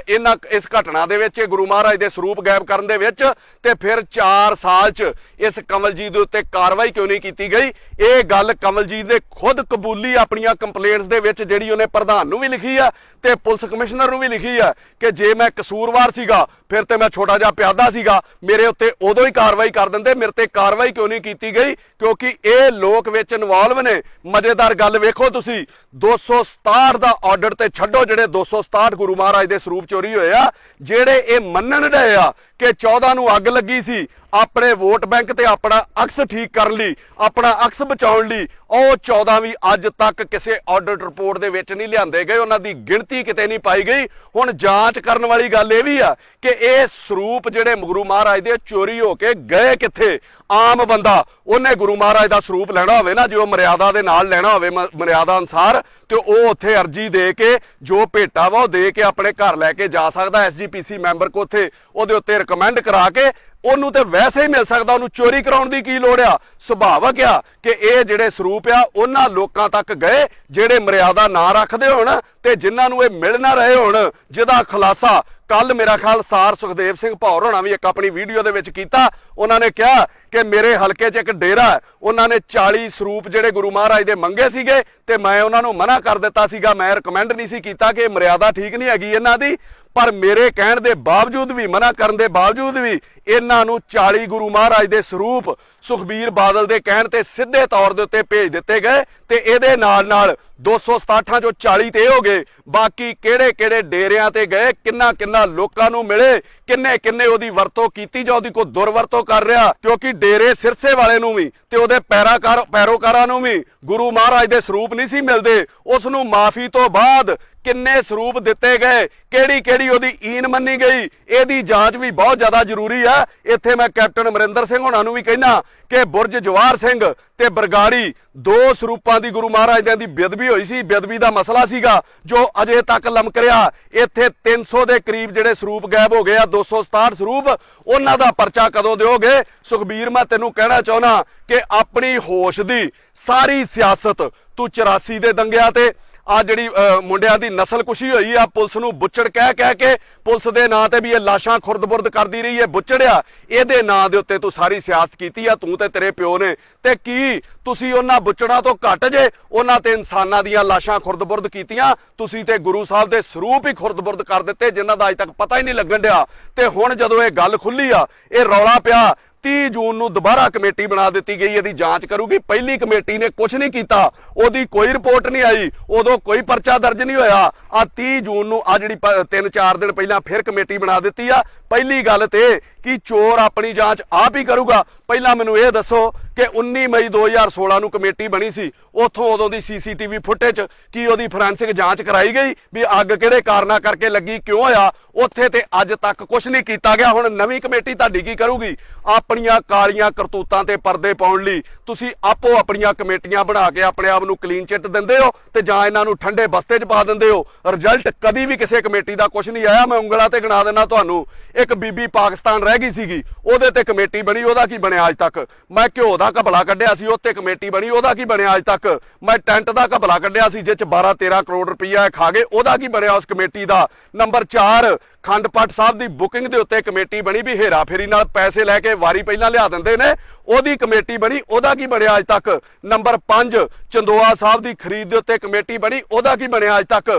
ਇਸ ਘਟਨਾ ਦੇ ਵਿੱਚ, ਗੁਰੂ ਮਹਾਰਾਜ ਦੇ ਸਰੂਪ ਗਾਇਬ ਕਰਨ ਦੇ ਵਿੱਚ, ਤੇ ਫਿਰ 4 ਸਾਲ 'ਚ ਇਸ ਕਮਲਜੀਤ ਦੇ ਉੱਤੇ ਕਾਰਵਾਈ ਕਿਉਂ ਨਹੀਂ ਕੀਤੀ ਗਈ? ਇਹ ਗੱਲ ਕਮਲਜੀਤ ਨੇ ਖੁਦ ਕਬੂਲੀ ਆਪਣੀਆਂ ਕੰਪਲੇਂਟਸ ਦੇ ਵਿੱਚ, ਜਿਹੜੀ ਉਹਨੇ ਪ੍ਰਧਾਨ ਨੂੰ ਵੀ ਲਿਖੀ ਆ ਤੇ ਪੁਲਿਸ ਕਮਿਸ਼ਨਰ ਨੂੰ ਵੀ ਲਿਖੀ ਆ ਕਿ ਜੇ ਮੈਂ ਕਸੂਰਵਾਰ ਸੀਗਾ ਫਿਰ ਤੇ ਮੈਂ ਛੋਟਾ ਜਿਹਾ ਪਿਆਦਾ ਸੀਗਾ, ਮੇਰੇ ਉੱਤੇ ਉਦੋਂ ਹੀ ਕਾਰਵਾਈ ਕਰ ਦਿੰਦੇ, ਮੇਰੇ ਤੇ ਕਾਰਵਾਈ ਕਿਉਂ ਨਹੀਂ ਕੀਤੀ ਗਈ? ਕਿਉਂਕਿ ਇਹ ਲੋਕ ਵਿੱਚ ਇਨਵੋਲਵ ਨੇ। ਮਜ਼ੇਦਾਰ ਗੱਲ ਵੇਖੋ ਤੁਸੀਂ, 267 ਦਾ ਆਰਡਰ ਤੇ ਛੱਡੋ, ਜਿਹੜੇ 267 ਗੁਰੂ ਮਹਾਰਾਜ ਦੇ ਸਰੂਪ ਚੋਰੀ ਹੋਏ ਆ, ਜਿਹੜੇ ਇਹ ਮੰਨਣ ਡਏ ਆ ਕਿ 14 ਨੂੰ ਅੱਗ ਲੱਗੀ ਸੀ ਆਪਣੇ ਵੋਟ ਬੈਂਕ ਤੇ ਆਪਣਾ ਅਕਸ ਠੀਕ ਕਰਨ ਲਈ, ਆਪਣਾ ਅਕਸ ਬਚਾਉਣ ਲਈ, ਉਹ 14 ਵੀ ਅੱਜ ਤੱਕ ਕਿਸੇ ਆਡਿਟ ਰਿਪੋਰਟ ਦੇ ਵਿੱਚ ਨਹੀਂ ਲਿਆਂਦੇ ਗਏ, ਉਹਨਾਂ ਦੀ ਗਿਣਤੀ ਕਿਤੇ ਨਹੀਂ ਪਾਈ ਗਈ। ਹੁਣ ਜਾਂਚ ਕਰਨ ਵਾਲੀ ਗੱਲ ਇਹ ਵੀ ਆ ਕਿ ਇਹ ਸਰੂਪ ਜਿਹੜੇ ਗੁਰੂ ਮਹਾਰਾਜ ਦੇ ਚੋਰੀ ਹੋ ਕੇ ਗਏ ਕਿੱਥੇ? ਆਮ ਬੰਦਾ ਉਹਨੇ ਗੁਰੂ ਮਹਾਰਾਜ ਦਾ ਸਰੂਪ ਲੈਣਾ ਹੋਵੇ ਨਾ, ਜੋ ਮਰਿਆਦਾ ਦੇ ਨਾਲ ਲੈਣਾ ਹੋਵੇ ਮਰਿਆਦਾ ਅਨੁਸਾਰ, ਤੇ ਉਹ ਉੱਥੇ ਅਰਜੀ ਦੇ ਕੇ ਜੋ ਭੇਟਾ ਵਾ ਉਹ ਦੇ ਕੇ ਆਪਣੇ ਘਰ ਲੈ ਕੇ ਜਾ ਸਕਦਾ। ਐਸਜੀਪੀਸੀ ਮੈਂਬਰ ਕੋ ਉੱਥੇ ਉਹਦੇ ਉੱਤੇ ਰਿਕਮੈਂਡ ਕਰਾ ਕੇ ਉਹਨੂੰ ਤੇ ਵੈਸੇ ਹੀ ਮਿਲ ਸਕਦਾ, ਉਹਨੂੰ ਚੋਰੀ ਕਰਾਉਣ ਦੀ ਕੀ ਲੋੜ ਆ? ਸੁਭਾਵਕ ਆ ਕਿ ਇਹ ਜਿਹੜੇ ਸਰੂਪ ਆ ਉਹਨਾਂ ਲੋਕਾਂ ਤੱਕ ਗਏ ਜਿਹੜੇ ਮਰਿਆਦਾ ਨਾ ਰੱਖਦੇ ਹੋਣ ਤੇ ਜਿਨ੍ਹਾਂ ਨੂੰ ਇਹ ਮਿਲ ਨਾ ਰਹੇ ਹੋਣ, ਜਿਹਦਾ ਖੁਲਾਸਾ ਕੱਲ ਮੇਰਾ ਖਿਆਲ ਸਾਰ ਸੁਖਦੇਵ ਸਿੰਘ ਭੌਰ ਹੋਣਾ ਵੀ ਇੱਕ ਆਪਣੀ ਵੀਡੀਓ ਦੇ ਵਿੱਚ ਕੀਤਾ। ਉਹਨਾਂ ਨੇ ਕਿਹਾ ਕਿ ਮੇਰੇ ਹਲਕੇ 'ਚ ਇੱਕ ਡੇਰਾ, ਉਹਨਾਂ ਨੇ 40 ਸਰੂਪ ਜਿਹੜੇ ਗੁਰੂ ਮਹਾਰਾਜ ਦੇ ਮੰਗੇ ਸੀਗੇ ਤੇ ਮੈਂ ਉਹਨਾਂ ਨੂੰ ਮਨਾ ਕਰ ਦਿੱਤਾ ਸੀਗਾ, ਮੈਂ ਰਿਕਮੈਂਡ ਨਹੀਂ ਸੀ ਕੀਤਾ ਕਿ ਮਰਿਆਦਾ ਠੀਕ ਨਹੀਂ ਹੈਗੀ ਇਹਨਾਂ ਦੀ, ਪਰ ਮੇਰੇ ਕਹਿਣ ਦੇ ਬਾਵਜੂਦ ਵੀ, ਮਨਾ ਕਰਨ ਦੇ ਬਾਵਜੂਦ ਵੀ ਇਹਨਾਂ ਨੂੰ 40 ਗੁਰੂ ਮਹਾਰਾਜ ਦੇ ਸਰੂਪ ਸੁਖਬੀਰ ਬਾਦਲ ਦੇ ਕਹਿਣ ਤੇ ਸਿੱਧੇ ਤੌਰ ਦੇ ਉੱਤੇ ਭੇਜ ਦਿੱਤੇ ਗਏ। ਤੇ ਇਹਦੇ ਨਾਲ 267 ਚੋਂ 40 ਤੇ ਹੋ ਗਏ, ਬਾਕੀ ਕਿਹੜੇ ਡੇਰਿਆਂ ਤੇ ਗਏ, ਕਿੰਨਾ ਲੋਕਾਂ ਨੂੰ ਮਿਲੇ, ਕਿੰਨੇ ਉਹਦੀ ਵਰਤੋਂ ਕੀਤੀ ਜਾਂ ਉਹਦੀ ਕੋਈ ਦੁਰਵਰਤੋਂ ਕਰ ਰਿਹਾ। ਕਿਉਂਕਿ ਡੇਰੇ ਸਿਰਸੇ ਵਾਲੇ ਨੂੰ ਵੀ ਤੇ ਉਹਦੇ ਪੈਰੋਕਾਰਾਂ ਨੂੰ ਵੀ ਗੁਰੂ ਮਹਾਰਾਜ ਦੇ ਸਰੂਪ ਨਹੀਂ ਸੀ ਮਿਲਦੇ। ਉਸ ਨੂੰ ਮਾਫੀ ਤੋਂ ਬਾਅਦ ਕਿੰਨੇ ਸਰੂਪ ਦਿੱਤੇ ਗਏ, ਕਿਹੜੀ ਕਿਹੜੀ ਉਹਦੀ ਈਨ ਮੰਨੀ ਗਈ, ਇਹਦੀ ਜਾਂਚ ਵੀ ਬਹੁਤ ਜ਼ਿਆਦਾ ਜ਼ਰੂਰੀ ਆ। ਇੱਥੇ ਮੈਂ ਕੈਪਟਨ ਅਮਰਿੰਦਰ ਸਿੰਘ ਹੋਣਾ ਨੂੰ ਵੀ ਕਹਿਣਾ ਕਿ ਬੁਰਜ ਜਵਾਹਰ ਸਿੰਘ ਤੇ ਬਰਗਾੜੀ ਦੋ ਸਰੂਪਾਂ ਦੀ ਗੁਰੂ ਮਹਾਰਾਜ ਦੀ ਬੇਅਦਬੀ ਹੋਈ ਸੀ, ਬੇਅਦਬੀ ਦਾ ਮਸਲਾ ਸੀਗਾ ਜੋ ਅਜੇ ਤੱਕ ਲਮਕ ਰਿਹਾ। ਇੱਥੇ 300 ਦੇ ਕਰੀਬ ਜਿਹੜੇ ਸਰੂਪ ਗਾਇਬ ਹੋ ਗਏ ਆ, 267 ਸਰੂਪ, ਉਹਨਾਂ ਦਾ ਪਰਚਾ ਕਦੋਂ ਦਿਓਗੇ? ਸੁਖਬੀਰ, ਮੈਂ ਤੈਨੂੰ ਕਹਿਣਾ ਚਾਹੁੰਦਾ ਕਿ ਆਪਣੀ ਹੋਸ਼ ਦੀ ਸਾਰੀ ਸਿਆਸਤ ਤੂੰ 84 ਦੇ ਦੰਗਿਆਂ ਤੇ ਆ ਜਿਹੜੀ ਮੁੰਡਿਆਂ ਦੀ ਨਸਲਕੁਸ਼ੀ ਹੋਈ ਆ, ਪੁਲਿਸ ਨੂੰ ਬੁੱਚੜ ਕਹਿ ਕੇ ਪੁਲਿਸ ਦੇ ਨਾਂ ਤੇ ਵੀ ਇਹ ਲਾਸ਼ਾਂ ਖੁਰਦ-ਬੁਰਦ ਕਰਦੀ ਰਹੀ ਹੈ, ਬੁੱਚੜਿਆ, ਇਹਦੇ ਨਾਂ ਦੇ ਉੱਤੇ ਤੂੰ ਸਾਰੀ ਸਿਆਸਤ ਕੀਤੀ ਆ, ਤੂੰ ਤੇ ਤੇਰੇ ਪਿਓ ਨੇ। ਤੇ ਕੀ ਤੁਸੀਂ ਉਹਨਾਂ ਬੁੱਚੜਾਂ ਤੋਂ ਘੱਟ ਜੇ? ਉਹਨਾਂ ਤੇ ਇਨਸਾਨਾਂ ਦੀਆਂ ਲਾਸ਼ਾਂ ਖੁਰਦ-ਬੁਰਦ ਕੀਤੀਆਂ, ਤੁਸੀਂ ਤੇ ਗੁਰੂ ਸਾਹਿਬ ਦੇ ਸਰੂਪ ਹੀ ਖੁਰਦ-ਬੁਰਦ ਕਰ ਦਿੱਤੇ, ਜਿਨ੍ਹਾਂ ਦਾ ਅਜੇ ਤੱਕ ਪਤਾ ਹੀ ਨਹੀਂ ਲੱਗਣ ਡਿਆ। ਤੇ ਹੁਣ ਜਦੋਂ ਇਹ ਗੱਲ ਖੁੱਲੀ ਆ, ਇਹ ਰੌਲਾ ਪਿਆ, 30 ਜੂਨ ਨੂੰ ਦੁਬਾਰਾ ਕਮੇਟੀ ਬਣਾ ਦਿੱਤੀ ਗਈ, ਇਹਦੀ ਜਾਂਚ ਕਰੂਗੀ। ਪਹਿਲੀ ਕਮੇਟੀ ਨੇ ਕੁਝ ਨਹੀਂ ਕੀਤਾ, ਉਹਦੀ ਕੋਈ ਰਿਪੋਰਟ ਨਹੀਂ ਆਈ, ਉਦੋਂ ਕੋਈ ਪਰਚਾ ਦਰਜ ਨਹੀਂ ਹੋਇਆ। ਆ 30 ਜੂਨ ਨੂੰ ਆ ਜਿਹੜੀ 3-4 ਦਿਨ ਪਹਿਲਾਂ ਫਿਰ ਕਮੇਟੀ ਬਣਾ ਦਿੱਤੀ ਆ। ਪਹਿਲੀ ਗੱਲ ਤੇ ਕਿ ਚੋਰ ਆਪਣੀ ਜਾਂਚ ਆਪ ਹੀ ਕਰੂਗਾ। ਪਹਿਲਾਂ ਮੈਨੂੰ ਇਹ ਦੱਸੋ ਕਿ 19 ਮਈ 2016 ਨੂੰ ਕਮੇਟੀ ਬਣੀ ਸੀ, ਉੱਥੋਂ ਉਦੋਂ ਦੀ ਸੀਸੀਟੀਵੀ ਫੁਟੇਜ ਕੀ ਉਹਦੀ ਫੋਰੈਂਸਿਕ ਜਾਂਚ ਕਰਾਈ ਗਈ ਵੀ ਅੱਗ ਕਿਹੜੇ ਕਾਰਨਾਂ ਕਰਕੇ ਲੱਗੀ, ਕਿਉਂ ਹੋਇਆ? ਉੱਥੇ ਤੇ ਅੱਜ ਤੱਕ ਕੁਝ ਨਹੀਂ ਕੀਤਾ ਗਿਆ। ਹੁਣ ਨਵੀਂ ਕਮੇਟੀ ਤੁਹਾਡੀ ਕੀ ਕਰੂਗੀ? ਆਪਣੀਆਂ ਕਾਲੀਆਂ ਕਰਤੂਤਾਂ ਤੇ ਪਰਦੇ ਪਾਉਣ ਲਈ ਤੁਸੀਂ ਆਪੋ ਆਪਣੀਆਂ ਕਮੇਟੀਆਂ ਬਣਾ ਕੇ ਆਪਣੇ ਆਪ ਨੂੰ ਕਲੀਨ ਚਿੱਟ ਦਿੰਦੇ ਹੋ ਤੇ ਜਾਂ ਇਹਨਾਂ ਨੂੰ ਠੰਡੇ ਬਸਤੇ 'ਚ ਪਾ ਦਿੰਦੇ ਹੋ। ਰਿਜ਼ਲਟ ਕਦੀ ਵੀ ਕਿਸੇ ਕਮੇਟੀ ਦਾ ਕੁਝ ਨਹੀਂ ਆਇਆ। ਮੈਂ ਉਂਗਲਾਂ ਤੇ ਗਿਣਾ ਦਿੰਦਾ ਤੁਹਾਨੂੰ। ਇੱਕ ਬੀਬੀ ਪਾਕਿਸਤਾਨ ਰਹਿ ਗਈ ਸੀਗੀ, ਉਹਦੇ ਤੇ ਕਮੇਟੀ ਬਣੀ, ਉਹਦਾ ਕੀ ਬਣਿਆ ਅੱਜ ਤੱਕ? ਮੈਂ ਘਿਓ ਦਾ ਘਪਲਾ ਕੱਢਿਆ ਸੀ, ਉੱਤੇ ਕਮੇਟੀ ਬਣੀ, ਉਹਦਾ ਕੀ ਬਣਿਆ ਅੱਜ ਤੱਕ? ਮੈਂ ਟੈਂਟ ਦਾ ਘਪਲਾ ਕੱਢਿਆ ਸੀ, ਜਿਹ 'ਚ 12-13 ਕਰੋੜ ਰੁਪਈਆ ਖਾ ਗਏ, ਉਹਦਾ ਕੀ ਬਣਿਆ ਉਸ ਕਮੇਟੀ ਦਾ? ਨੰਬਰ 4, ਖੰਡ ਪਾਠ ਸਾਹਿਬ ਦੀ ਬੁਕਿੰਗ ਦੇ ਉੱਤੇ ਕਮੇਟੀ ਬਣੀ ਵੀ ਹੇਰਾ ਫੇਰੀ ਨਾਲ ਪੈਸੇ ਲੈ ਕੇ ਵਾਰੀ ਪਹਿਲਾਂ ਲਿਆ ਦਿੰਦੇ ਨੇ, ਉਹਦੀ ਕਮੇਟੀ ਬਣੀ, ਉਹਦਾ ਕੀ ਬਣਿਆ ਅੱਜ ਤੱਕ? ਨੰਬਰ 5, ਚੰਦੋਆ ਸਾਹਿਬ ਦੀ ਖਰੀਦ ਦੇ ਉੱਤੇ ਕਮੇਟੀ ਬਣੀ, ਉਹਦਾ ਕੀ ਬਣਿਆ ਅੱਜ ਤੱਕ?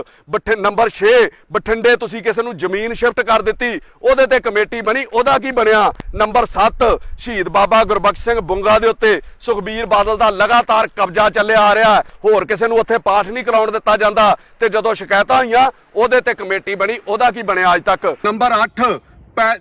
ਨੰਬਰ 6, ਬਠਿੰਡੇ ਤੁਸੀਂ ਕਿਸੇ ਨੂੰ ਜ਼ਮੀਨ ਸ਼ਿਫਟ ਕਰ ਦਿੱਤੀ, ਉਹਦੇ ਤੇ ਕਮੇਟੀ ਬਣੀ, ਉਹਦਾ ਕੀ ਬਣਿਆ? ਨੰਬਰ 7, ਸ਼ਹੀਦ ਬਾਬਾ ਗੁਰਬਖਸ਼ ਸਿੰਘ ਬੁੰਗਾ ਦੇ ਉੱਤੇ ਸੁਖਬੀਰ ਬਾਦਲ ਦਾ ਲਗਾਤਾਰ ਕਬਜ਼ਾ ਚੱਲਿਆ ਆ ਰਿਹਾ, ਹੋਰ ਕਿਸੇ ਨੂੰ ਉੱਥੇ ਪਾਠ ਨਹੀਂ ਕਰਾਉਣ ਦਿੱਤਾ ਜਾਂਦਾ, ਤੇ ਜਦੋਂ ਸ਼ਿਕਾਇਤਾਂ ਹੋਈਆਂ ਉਹਦੇ ਤੇ ਕਮੇਟੀ ਬਣੀ, ਉਹਦਾ ਕੀ ਬਣਿਆ ਅੱਜ ਤੱਕ? ਨੰਬਰ 8,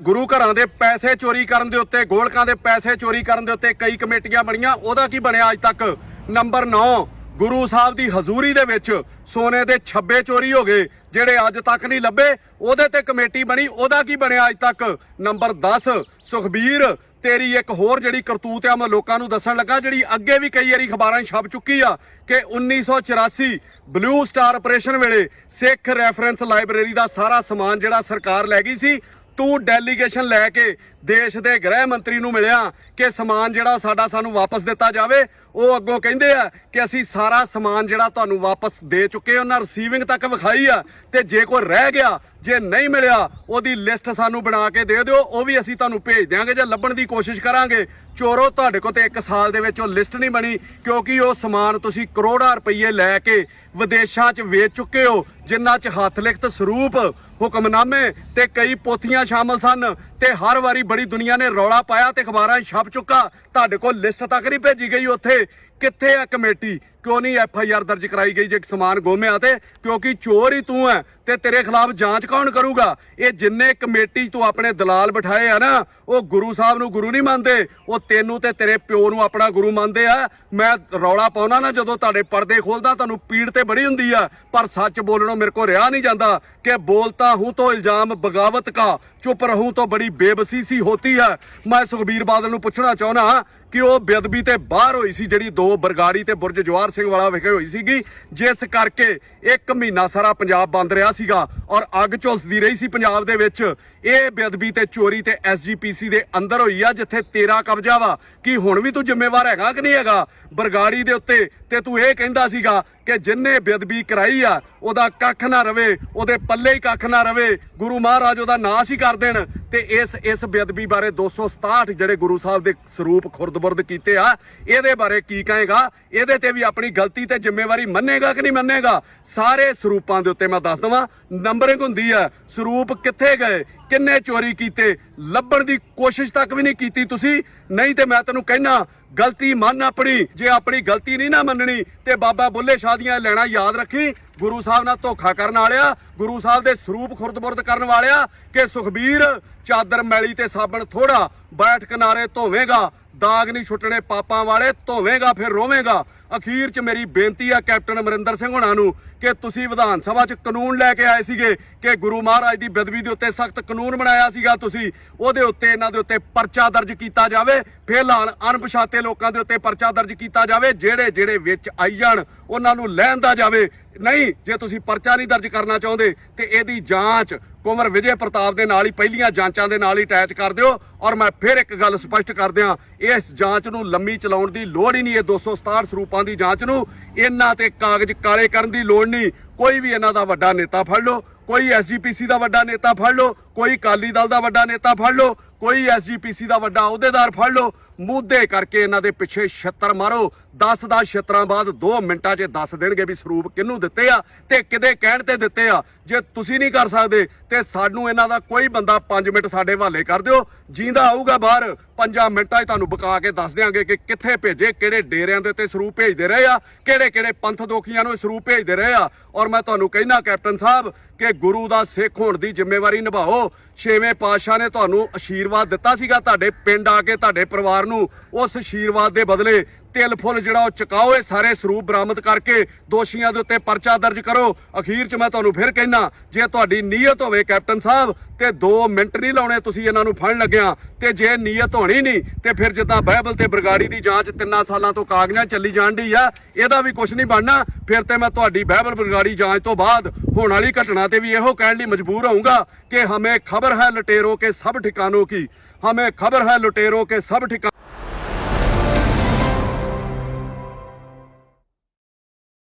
ਗੁਰੂ ਘਰਾਂ ਦੇ ਪੈਸੇ ਚੋਰੀ ਕਰਨ ਦੇ ਉੱਤੇ, ਗੋਲਕਾਂ ਦੇ ਪੈਸੇ ਚੋਰੀ ਕਰਨ ਦੇ ਉੱਤੇ ਕਈ ਕਮੇਟੀਆਂ ਬਣੀਆਂ, ਉਹਦਾ ਕੀ ਬਣਿਆ ਅੱਜ ਤੱਕ? ਨੰਬਰ 9, ਗੁਰੂ ਸਾਹਿਬ ਦੀ ਹਜ਼ੂਰੀ ਦੇ ਵਿੱਚ ਸੋਨੇ ਦੇ ਛੱਬੇ ਚੋਰੀ ਹੋ ਗਏ, ਜਿਹੜੇ ਅੱਜ ਤੱਕ ਨਹੀਂ ਲੱਭੇ, ਉਹਦੇ ਤੇ ਕਮੇਟੀ ਬਣੀ, ਉਹਦਾ ਕੀ ਬਣਿਆ ਅੱਜ ਤੱਕ? ਨੰਬਰ 10, ਸੁਖਬੀਰ, ਤੇਰੀ ਇੱਕ ਹੋਰ ਜਿਹੜੀ ਕਰਤੂਤ ਆ ਮੈਂ ਲੋਕਾਂ ਨੂੰ ਦੱਸਣ ਲੱਗਾ, ਜਿਹੜੀ ਅੱਗੇ ਵੀ ਕਈ ਵਾਰੀ ਅਖਬਾਰਾਂ 'ਚ ਛਪ ਚੁੱਕੀ ਆ ਕਿ 1984 ਬਲੂ ਸਟਾਰ ਆਪਰੇਸ਼ਨ ਵੇਲੇ ਸਿੱਖ ਰੈਫਰੈਂਸ ਲਾਇਬ੍ਰੇਰੀ ਦਾ ਸਾਰਾ ਸਮਾਨ ਜਿਹੜਾ ਸਰਕਾਰ ਲੈ ਗਈ ਸੀ, ਤੂੰ ਡੈਲੀਗੇਸ਼ਨ ਲੈ ਕੇ ਦੇਸ਼ ਦੇ ਗ੍ਰਹਿ ਮੰਤਰੀ ਨੂੰ ਮਿਲਿਆ ਕਿ ਸਮਾਨ ਜਿਹੜਾ ਸਾਨੂੰ ਵਾਪਸ ਦਿੱਤਾ ਜਾਵੇ। ਉਹ ਅੱਗੋਂ ਕਹਿੰਦੇ ਆ ਕਿ ਅਸੀਂ ਸਾਰਾ ਸਮਾਨ ਜਿਹੜਾ ਤੁਹਾਨੂੰ ਵਾਪਸ ਦੇ ਚੁੱਕੇ, ਉਹਨਾਂ ਰਿਸੀਵਿੰਗ ਤੱਕ ਵਿਖਾਈ ਆ, ਤੇ ਜੇ ਕੋਈ ਰਹਿ ਗਿਆ, ਜੇ ਨਹੀਂ ਮਿਲਿਆ, ਉਹਦੀ ਲਿਸਟ ਸਾਨੂੰ ਬਣਾ ਕੇ ਦੇ ਦਿਓ, ਉਹ ਵੀ ਅਸੀਂ ਤੁਹਾਨੂੰ ਭੇਜ ਦਿਆਂਗੇ ਜਾਂ ਲੱਭਣ ਦੀ ਕੋਸ਼ਿਸ਼ ਕਰਾਂਗੇ। ਚੋਰੋ, ਤੁਹਾਡੇ ਕੋਲ ਤੇ 1 ਸਾਲ ਦੇ ਵਿੱਚ ਉਹ ਲਿਸਟ ਨਹੀਂ ਬਣੀ, ਕਿਉਂਕਿ ਉਹ ਸਮਾਨ ਤੁਸੀਂ ਕਰੋੜਾਂ ਰੁਪਏ ਲੈ ਕੇ ਵਿਦੇਸ਼ਾਂ 'ਚ ਵੇਚ ਚੁੱਕੇ ਹੋ, ਜਿਨ੍ਹਾਂ 'ਚ ਹੱਥ ਲਿਖਤ ਸਰੂਪ, ਹੁਕਮਨਾਮੇ ਤੇ ਕਈ ਪੋਥੀਆਂ ਸ਼ਾਮਲ ਸਨ। ਤੇ ਹਰ ਵਾਰੀ ਬੜੀ ਦੁਨੀਆ ਨੇ ਰੌਲਾ ਪਾਇਆ ਤੇ ਅਖਬਾਰਾਂ 'ਚ ਛਪ ਚੁੱਕਾ, ਤੁਹਾਡੇ ਕੋਲ ਲਿਸਟ ਤੱਕ ਨਹੀਂ ਭੇਜੀ ਗਈ। ਉੱਥੇ ਕਿੱਥੇ ਆ ਕਮੇਟੀ? ਕਿਉਂ ਨਹੀਂ FIR ਦਰਜ ਕਰਾਈ ਗਈ ਜੇ ਸਮਾਨ ਗੋਮਿਆ ਤੇ? ਕਿਉਂਕਿ ਚੋਰ ਹੀ ਤੂੰ ਹੈ ਤੇ ਤੇਰੇ ਖਿਲਾਫ ਜਾਂਚ ਕੌਣ ਕਰੂਗਾ? ਇਹ ਜਿੰਨੇ ਕਮੇਟੀ ਤੂੰ ਆਪਣੇ ਦਲਾਲ ਬਿਠਾਏ ਆ ਨਾ, ਉਹ ਗੁਰੂ ਸਾਹਿਬ ਨੂੰ ਗੁਰੂ ਨਹੀਂ ਮੰਨਦੇ, ਉਹ ਤੈਨੂੰ ਤੇ ਤੇਰੇ ਪਿਓ ਨੂੰ ਆਪਣਾ ਗੁਰੂ ਮੰਨਦੇ ਆ। ਮੈਂ ਰੌਲਾ ਪਾਉਣਾ ਨਾ ਜਦੋਂ ਤੁਹਾਡੇ ਪਰਦੇ ਖੋਲਦਾ, ਤੁਹਾਨੂੰ ਪੀੜ ਤੇ ਬੜੀ ਹੁੰਦੀ ਆ, ਪਰ ਸੱਚ ਬੋਲਣੋਂ ਮੇਰੇ ਕੋ ਰਿਹਾ ਨਹੀਂ ਜਾਂਦਾ ਕਿ ਬੋਲਤਾ ਹੂੰ तो इल्जाम बगावत का, चुप रहूं तो बड़ी बेबसी सी होती है। मैं सुखबीर बादल ਨੂੰ ਪੁੱਛਣਾ ਚਾਹੁੰਦਾ ਕਿ ਉਹ ਬੇਅਦਬੀ ਤੇ ਬਾਹਰ ਹੋਈ ਸੀ, ਜਿਹੜੀ 2 ਬਰਗਾੜੀ ਤੇ ਬੁਰਜ ਜਵਾਹਰ ਸਿੰਘ ਵਾਲਾ ਵਿਖੇ ਹੋਈ ਸੀਗੀ, ਜਿਸ ਕਰਕੇ 1 ਮਹੀਨਾ ਸਾਰਾ ਪੰਜਾਬ ਬੰਦ ਰਿਹਾ ਸੀਗਾ ਔਰ ਅੱਗ ਝੁਲਸਦੀ ਰਹੀ ਸੀ ਪੰਜਾਬ ਦੇ ਵਿੱਚ। ਇਹ ਬੇਅਦਬੀ ਤੇ ਚੋਰੀ ਤੇ SGPC ਦੇ ਅੰਦਰ ਹੋਈ ਆ, ਜਿੱਥੇ ਤੇਰਾ ਕਬਜ਼ਾ ਵਾ। ਕੀ ਹੁਣ ਵੀ ਤੂੰ ਜ਼ਿੰਮੇਵਾਰ ਹੈਗਾ ਕਿ ਨਹੀਂ ਹੈਗਾ ਬਰਗਾੜੀ ਦੇ ਉੱਤੇ? ਤੇ ਤੂੰ ਇਹ ਕਹਿੰਦਾ ਸੀਗਾ ਕਿ ਜਿੰਨੇ ਬੇਅਦਬੀ ਕਰਾਈ ਆ ਉਹਦਾ ਕੱਖ ਨਾ ਰਵੇ, ਉਹਦੇ ਪੱਲੇ ਹੀ ਕੱਖ ਨਾ ਰਵੇ, ਗੁਰੂ ਮਹਾਰਾਜ ਉਹਦਾ ਨਾਸ਼ ਹੀ ਕਰ ਦੇਣ। ਤੇ ਇਸ ਬੇਅਦਬੀ ਬਾਰੇ 267 ਜਿਹੜੇ ਗੁਰੂ ਸਾਹਿਬ ਦੇ ਸਰੂਪ ਖੁਰਦ-ਬੁਰਦ ਕੀਤੇ ਆ, ਇਹਦੇ ਬਾਰੇ ਕੀ ਕਹੇਗਾ? ਇਹਦੇ ਤੇ ਵੀ ਆਪਣੀ ਗਲਤੀ ਤੇ ਜ਼ਿੰਮੇਵਾਰੀ ਮੰਨੇਗਾ ਕਿ ਨਹੀਂ ਮੰਨੇਗਾ? ਸਾਰੇ ਸਰੂਪਾਂ ਦੇ ਉੱਤੇ ਮੈਂ ਦੱਸ ਦਵਾਂ, ਨੰਬਰਿੰਗ ਹੁੰਦੀ ਆ, ਸਰੂਪ ਕਿੱਥੇ ਗਏ, ਕਿੰਨੇ ਚੋਰੀ ਕੀਤੇ, ਲੱਭਣ ਦੀ ਕੋਸ਼ਿਸ਼ ਤੱਕ ਵੀ ਨਹੀਂ ਕੀਤੀ ਤੁਸੀਂ। ਨਹੀਂ ਤੇ ਮੈਂ ਤੈਨੂੰ ਕਹਿਣਾ, ਗਲਤੀ ਮੰਨ ਆਪਣੀ। ਜੇ ਆਪਣੀ ਗਲਤੀ ਨਹੀਂ ਨਾ ਮੰਨਣੀ ਤੇ ਬਾਬਾ ਬੁੱਲੇ ਸ਼ਾਹ ਦੀਆਂ ਲੈਣਾ ਯਾਦ ਰੱਖੀ, ਗੁਰੂ ਸਾਹਿਬ ਨਾਲ ਧੋਖਾ ਕਰਨ ਵਾਲਿਆ, ਗੁਰੂ ਸਾਹਿਬ ਦੇ ਸਰੂਪ ਖੁਰਦ-ਬੁਰਦ ਕਰਨ ਵਾਲਿਆ, ਕਿ ਸੁਖਬੀਰ ਚਾਦਰ ਮੈਲੀ ਤੇ ਸਾਬਣ ਥੋੜਾ, ਬੈਠ ਕਿਨਾਰੇ ਧੋਵੇਂਗਾ, ਦਾਗ ਨਹੀਂ ਛੁੱਟਣੇ ਪਾਪਾਂ ਵਾਲੇ, ਧੋਵੇਂਗਾ ਫਿਰ ਰੋਵੇਂਗਾ। ਅਖੀਰ 'ਚ ਮੇਰੀ ਬੇਨਤੀ ਆ ਕੈਪਟਨ ਅਮਰਿੰਦਰ ਸਿੰਘ ਹੋਣਾ ਨੂੰ ਕਿ ਤੁਸੀਂ ਵਿਧਾਨ ਸਭਾ 'ਚ ਕਾਨੂੰਨ ਲੈ ਕੇ ਆਏ ਸੀਗੇ ਕਿ ਗੁਰੂ ਮਹਾਰਾਜ ਦੀ ਬੇਅਦਬੀ ਦੇ ਉੱਤੇ ਸਖਤ ਕਾਨੂੰਨ ਬਣਾਇਆ ਸੀਗਾ ਤੁਸੀਂ, ਉਹਦੇ ਉੱਤੇ ਇਹਨਾਂ ਦੇ ਉੱਤੇ ਪਰਚਾ ਦਰਜ ਕੀਤਾ ਜਾਵੇ। ਫਿਲਹਾਲ ਅਣਪਛਾਤੇ ਲੋਕਾਂ ਦੇ ਉੱਤੇ ਪਰਚਾ ਦਰਜ ਕੀਤਾ ਜਾਵੇ, ਜਿਹੜੇ ਵਿੱਚ ਆਈ ਜਾਣ ਉਹਨਾਂ ਨੂੰ ਲੈਂਦਾ ਜਾਵੇ। ਨਹੀਂ, ਜੇ ਤੁਸੀਂ ਪਰਚਾ ਨਹੀਂ ਦਰਜ ਕਰਨਾ ਚਾਹੁੰਦੇ ਤੇ ਇਹਦੀ ਜਾਂਚ ਕੁੰਵਰ ਵਿਜੇ ਪ੍ਰਤਾਪ ਦੇ ਨਾਲ ਹੀ ਪਹਿਲੀਆਂ ਜਾਂਚਾਂ ਦੇ ਨਾਲ ਹੀ ਅਟੈਚ ਕਰ ਦਿਓ। ਔਰ ਮੈਂ ਫਿਰ ਇੱਕ ਗੱਲ ਸਪਸ਼ਟ ਕਰ ਦਿਆਂ, ਇਸ ਜਾਂਚ ਨੂੰ ਲੰਮੀ ਚਲਾਉਣ ਦੀ ਲੋੜ ਹੀ ਨਹੀਂ। ਇਹ 267 ਸਰੂਪਾਂ ਦੀ ਜਾਂਚ ਨੂੰ ਇਹਨਾਂ ਤੇ ਕਾਗਜ਼ ਕਾਲੇ ਕਰਨ ਦੀ ਲੋੜ ਨਹੀਂ। ਕੋਈ ਵੀ ਇਹਨਾਂ ਦਾ ਵੱਡਾ ਨੇਤਾ ਫੜ ਲਓ, ਕੋਈ ਐਸਜੀਪੀਸੀ ਦਾ ਵੱਡਾ ਨੇਤਾ ਫੜ ਲਓ, ਕੋਈ ਅਕਾਲੀ ਦਲ ਦਾ ਵੱਡਾ ਨੇਤਾ ਫੜ ਲਓ, ਕੋਈ ਐਸਜੀਪੀਸੀ ਦਾ ਵੱਡਾ ਅਹੁਦੇਦਾਰ ਫੜ ਲਓ, ਮੂਧੇ ਕਰਕੇ ਇਹਨਾਂ ਦੇ ਪਿੱਛੇ ਛੱਤਰ ਮਾਰੋ। 10 ਛੱਤਰਾਂ ਬਾਅਦ 2 ਮਿੰਟਾਂ 'ਚ ਦੱਸ ਦੇਣਗੇ ਵੀ ਸਰੂਪ ਕਿਹਨੂੰ ਦਿੱਤੇ ਆ ਤੇ ਕਿਹਦੇ ਕਹਿਣ ਤੇ ਦਿੱਤੇ ਆ। ਜੇ ਤੁਸੀਂ ਨਹੀਂ ਕਰ ਸਕਦੇ ਤੇ ਸਾਨੂੰ ਇਹਨਾਂ ਦਾ ਕੋਈ ਬੰਦਾ 5 ਮਿੰਟ ਸਾਡੇ ਹਵਾਲੇ ਕਰ ਦਿਓ, ਜਿੰਦਾ ਆਊਗਾ ਬਾਹਰ 5 ਮਿੰਟਾਂ 'ਚ ਤੁਹਾਨੂੰ ਬਕਾ ਕੇ ਦੱਸ ਦਿਆਂਗੇ ਕਿ ਕਿੱਥੇ ਭੇਜੇ, ਕਿਹੜੇ ਡੇਰਿਆਂ ਦੇ ਉੱਤੇ ਸਰੂਪ ਭੇਜਦੇ ਰਹੇ ਆ, ਕਿਹੜੇ ਪੰਥ ਦੋਖੀਆਂ ਨੂੰ ਸਰੂਪ ਭੇਜਦੇ ਰਹੇ ਆ। ਔਰ ਮੈਂ ਤੁਹਾਨੂੰ ਕਹਿਣਾ ਕੈਪਟਨ ਸਾਹਿਬ ਕਿ ਗੁਰੂ ਦਾ ਸਿੱਖ ਹੋਣ ਦੀ ਜ਼ਿੰਮੇਵਾਰੀ ਨਿਭਾਓ। 6ਵੇਂ ਪਾਤਸ਼ਾਹ ਨੇ ਤੁਹਾਨੂੰ ਅਸ਼ੀਰਵਾਦ ਦਿੱਤਾ ਸੀਗਾ ਤੁਹਾਡੇ ਪਿੰਡ ਆ ਕੇ ਤੁਹਾਡੇ ਪਰਿਵਾਰ ਨੂੰ, ਉਸ ਅਸ਼ੀਰਵਾਦ ਦੇ ਬਦਲੇ ਤਿਲ ਫੁੱਲ ਜਿਹੜਾ ਉਹ ਚੁਕਾਓ। ਇਹ ਸਾਰੇ ਸਰੂਪ ਬਰਾਮਦ ਕਰਕੇ ਦੋਸ਼ੀਆਂ ਦੇ ਉੱਤੇ ਪਰਚਾ ਦਰਜ ਕਰੋ। ਅਖੀਰ 'ਚ ਮੈਂ ਤੁਹਾਨੂੰ ਫਿਰ ਕਹਿਣਾ, ਜੇ ਤੁਹਾਡੀ ਨੀਅਤ ਹੋਵੇ ਕੈਪਟਨ ਸਾਹਿਬ ਤੇ 2 ਮਿੰਟ ਨਹੀਂ ਲਾਉਣੇ ਤੁਸੀਂ ਇਹਨਾਂ ਨੂੰ ਫੜਨ ਲੱਗਿਆ, ਤੇ ਜੇ ਨੀਅਤ ਹੋਣੀ ਨਹੀਂ ਤੇ ਫਿਰ ਜਿੱਦਾਂ ਬਾਈਬਲ ਤੇ ਬਰਗਾੜੀ ਦੀ ਜਾਂਚ 3 ਸਾਲਾਂ ਤੋਂ ਕਾਗਜ਼ਾਂ ਚੱਲੀ ਜਾਣ ਡਈ ਆ, ਇਹਦਾ ਵੀ ਕੁਝ ਨਹੀਂ ਬਣਨਾ। ਫਿਰ ਤੇ ਮੈਂ ਤੁਹਾਡੀ ਬਾਈਬਲ ਬਰਗਾੜੀ ਜਾਂਚ ਤੋਂ ਬਾਅਦ ਹੋਣ ਵਾਲੀ ਘਟਨਾ ਤੇ ਵੀ ਇਹੋ ਕਹਿਣ ਲਈ ਮਜਬੂਰ ਹੋਊਂਗਾ ਕਿ ਹਮੇ ਖਬਰ ਹੈ ਲੁਟੇਰੋਂ ਕੇ ਸਭ ਠਿਕਾਨੋਂ ਕੀ, हमें खबर है लुटेरों के सब ठिकानों